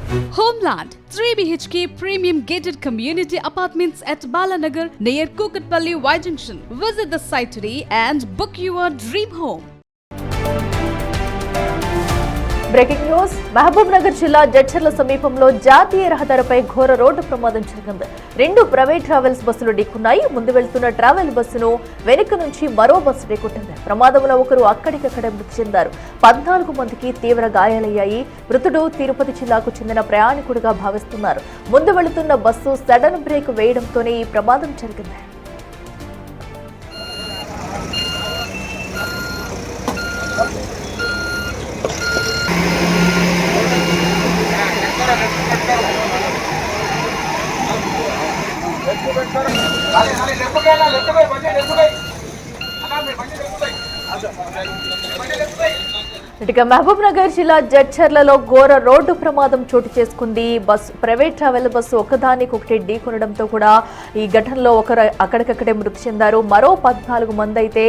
Homeland 3 BHK premium gated community apartments at Balanagar near Kukatpalli Y Junction. Visit the site today and book your dream home. Breaking news Mahabubnagar జిల్లా జడ్చర్ల సమీపంలో జాతీయ రహదారిపై ఘోర road ప్రమాదం జరిగింది. 2 private travels బస్సులు ఢీకొన్నాయి. ముందు వెళ్తున్న ట్రావెల్ బస్సును వెనుక నుంచి మరో బస్సు ఢీకొట్టింది. ప్రమాదంలో ఒకరు అక్కడికక్కడే మృతి చెందారు. 14 మందికి తీవ్ర గాయాలయ్యాయి. మృతుడు తిరుపతి జిల్లాకు చెందిన ప్రయాణికుడిగా భావిస్తున్నారు. ముందు వెళుతున్న బస్సు సడన్ బ్రేక్ వేయడంతోనే ఈ ప్రమాదం జరిగింది. ఇక మహబూబ్ నగర్ జిల్లా జడ్చర్లలో ఘోర రోడ్డు ప్రమాదం చోటు చేసుకుంది. ప్రైవేట్ ట్రావెల్ బస్సు ఒకదానికొకటి ఢీకొనడంతో కూడా ఈ ఘటనలో ఒకరు అక్కడికక్కడే మృతి చెందారు. మరో 14 మంది అయితే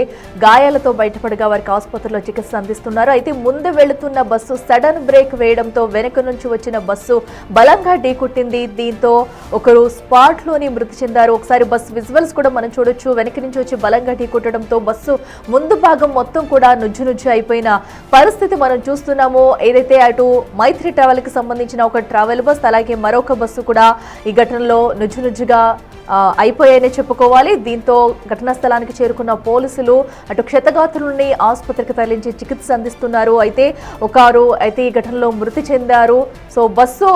గాయాలతో బయటపడగా వారికి ఆసుపత్రిలో చికిత్స అందిస్తున్నారు. అయితే ముందు వెళుతున్న బస్సు సడన్ బ్రేక్ వేయడంతో వెనుక నుంచి వచ్చిన బస్సు బలంగా ఢీకొట్టింది. దీంతో ఒకరు స్పాట్ లోని మృతి చెందారు. ఒకసారి బస్సు విజువల్స్ కూడా మనం చూడొచ్చు. వెనక నుంచి వచ్చి బలంగా ఢీకొట్టడంతో బస్సు ముందు భాగం మొత్తం కూడా నుజ్జు అయిపోయిన పరిస్థితి మనం చూస్తున్నాము. ఏదైతే అటు మైత్రి ట్రావెల్ కి సంబంధించిన ఒక ట్రావెల్ బస్ అలాగే మరొక బస్సు కూడా ఈ ఘటనలో నుజ్జుగా అయిపోయాయని చెప్పుకోవాలి. దీంతో ఘటనా స్థలానికి చేరుకున్న పోలీసులు అటు క్షతగాత్రులని ఆసుపత్రికి తరలించి చికిత్స అందిస్తున్నారు. అయితే ఒకరు అయితే ఈ ఘటనలో మృతి చెందారు. సో బస్సు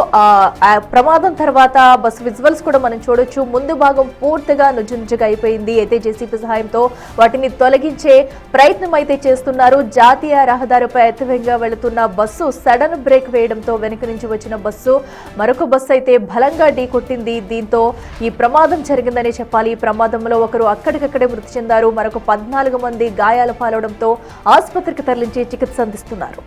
ప్రమాదం తర్వాత బస్సు విజువల్స్ కూడా మనం చూడొచ్చు. ముందు భాగం పూర్తిగా నుజ్జుగా అయిపోయింది. అయితే జేసీబీ సహాయంతో వాటిని తొలగించే ప్రయత్నం అయితే చేస్తున్నారు. జాతీయ రహదారిపై అతివేగంగా వెళుతున్న బస్సు సడన్ బ్రేక్ వేయడంతో వెనుక నుంచి వచ్చిన బస్సు మరొక బస్సు అయితే బలంగా ఢీకొట్టింది. దీంతో ఈ ప్రమాదం జరిగిందని చెప్పాలి. ఈ ప్రమాదంలో ఒకరు అక్కడికక్కడే మృతి చెందారు. మరొక 14 మంది గాయాల పాలవడంతో ఆసుపత్రికి తరలించి చికిత్స అందిస్తున్నారు.